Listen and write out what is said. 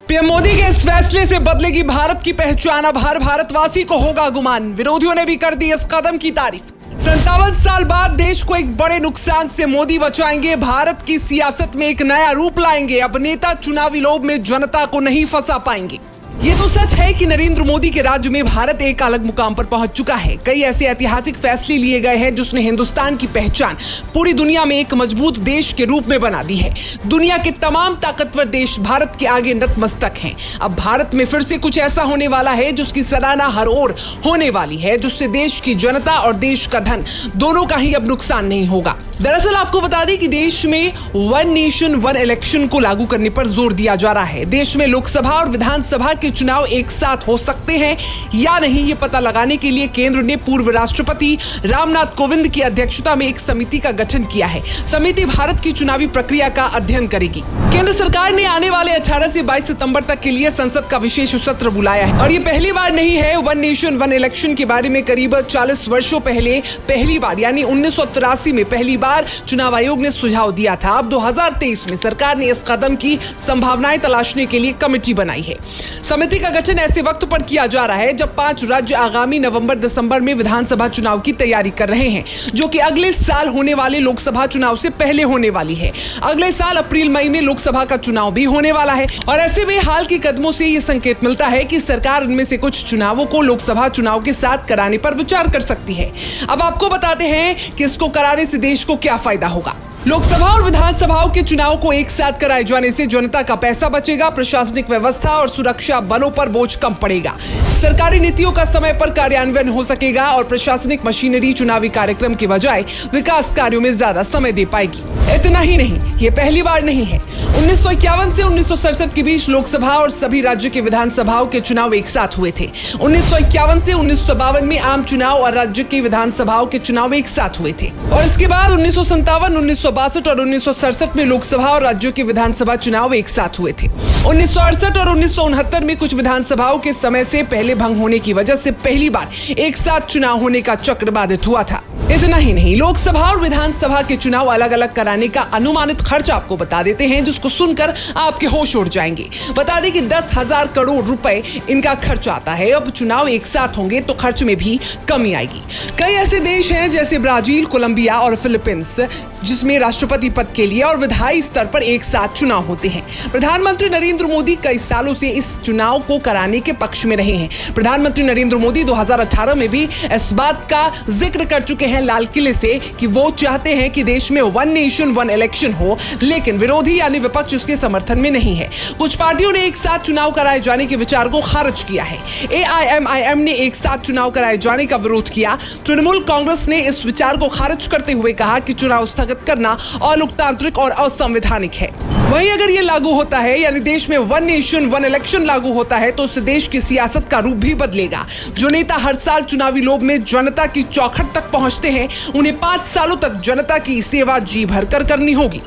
PM Modi के इस फैसले से बदलेगी भारत की पहचान। अब हर भारतवासी को होगा गुमान। विरोधियों ने भी कर दी इस कदम की तारीफ। 57 साल बाद देश को एक बड़े नुकसान से मोदी बचाएंगे। भारत की सियासत में एक नया रूप लाएंगे। अब नेता चुनावी लोभ में जनता को नहीं फंसा पाएंगे। ये तो सच है कि नरेंद्र मोदी के राज्य में भारत एक अलग मुकाम पर पहुंच चुका है। कई ऐसे ऐतिहासिक फैसले लिए गए हैं जिसने हिंदुस्तान की पहचान पूरी दुनिया में एक मजबूत देश के रूप में बना दी है। दुनिया के तमाम ताकतवर देश भारत के आगे नतमस्तक हैं। अब भारत में फिर से कुछ ऐसा होने वाला है जिसकी सराहना हर ओर होने वाली है, जिससे देश की जनता और देश का धन दोनों का ही अब नुकसान नहीं होगा। दरअसल आपको बता दें कि देश में वन नेशन वन इलेक्शन को लागू करने पर जोर दिया जा रहा है। देश में लोकसभा और विधानसभा के चुनाव एक साथ हो सकते हैं या नहीं, ये पता लगाने के लिए केंद्र ने पूर्व राष्ट्रपति रामनाथ कोविंद की अध्यक्षता में एक समिति का गठन किया है। समिति भारत की चुनावी प्रक्रिया का अध्ययन करेगी। केंद्र सरकार ने आने वाले 18 से 22 सितंबर तक के लिए संसद का विशेष सत्र बुलाया है और ये पहली बार नहीं है। वन नेशन वन इलेक्शन के बारे में करीब 40 वर्षों पहले पहली बार यानी 1983 में पहली बार चुनाव आयोग ने सुझाव दिया था। अब 2023 में सरकार ने इस कदम की संभावनाएं तलाशने के लिए कमेटी बनाई है। समिति का गठन ऐसे वक्त पर किया जा रहा है जब 5 राज्य आगामी नवंबर-दिसंबर में विधानसभा चुनाव की तैयारी कर रहे हैं, जो कि अगले साल होने वाले लोकसभा चुनाव से पहले होने वाली है। अगले साल अप्रैल मई में लोकसभा का चुनाव भी होने वाला है और ऐसे में हाल के कदमों से ये संकेत मिलता है कि सरकार इनमें से कुछ चुनावों को लोकसभा चुनाव के साथ कराने पर विचार कर सकती है। अब आपको बताते हैं कि इसको कराने से देश को क्या फायदा होगा। लोकसभा और विधानसभाओं के चुनाव को एक साथ कराए जाने से जनता का पैसा बचेगा, प्रशासनिक व्यवस्था और सुरक्षा बलों पर बोझ कम पड़ेगा, सरकारी नीतियों का समय पर कार्यान्वयन हो सकेगा और प्रशासनिक मशीनरी चुनावी कार्यक्रम के बजाय विकास कार्यों में ज्यादा समय दे पाएगी। इतना ही नहीं, ये पहली बार नहीं है। 1951 से 1967 के बीच लोकसभा और सभी राज्य के विधानसभाओं के चुनाव एक साथ हुए थे। 1951 से 1952 में आम चुनाव और राज्य की विधानसभाओं के चुनाव एक साथ हुए थे और इसके बाद 1957, 1962 और 1967 में लोकसभा और राज्यों के विधानसभा चुनाव एक साथ हुए थे। 1968 और 1969 में कुछ विधानसभाओं के समय से पहले भंग होने की वजह से पहली बार एक साथ चुनाव होने का चक्र बाधित हुआ था। इतना ही नहीं, लोकसभा और विधानसभा के चुनाव अलग अलग कराने का अनुमानित खर्च आपको बता देते हैं, जिसको सुनकर आपके होश उड़ जाएंगे। बता दें कि 10,000 करोड़ रुपए इनका खर्च आता है। अब चुनाव एक साथ होंगे तो खर्च में भी कमी आएगी। कई ऐसे देश हैं जैसे ब्राजील, कोलंबिया और फिलीपींस, जिसमें राष्ट्रपति पद के लिए और विधायी स्तर पर एक साथ चुनाव होते हैं। प्रधानमंत्री नरेंद्र मोदी कई सालों से इस चुनाव को कराने के पक्ष में रहे हैं। प्रधानमंत्री नरेंद्र मोदी 2018 में भी इस बात का जिक्र कर चुके हैं लाल किले से कि वो चाहते हैं कि देश में वन नेशन वन इलेक्शन हो, लेकिन विरोधी यानी विपक्ष उसके समर्थन में नहीं है। कुछ पार्टियों ने एक साथ चुनाव कराए जाने के विचार को खारिज किया है। AIMIM ने एक साथ चुनाव कराए जाने का विरोध किया। तृणमूल कांग्रेस ने इस विचार को खारिज करते हुए कहा कि चुनाव स्थगित करना अलोकतांत्रिक और असंवैधानिक है। वहीं अगर ये लागू होता है यानी देश में वन नेशन वन इलेक्शन लागू होता है तो उससे देश की सियासत का रूप भी बदलेगा। जो नेता हर साल चुनावी लोभ में जनता की चौखट तक पहुंचते हैं, उन्हें 5 सालों तक जनता की सेवा जी भरकर करनी होगी।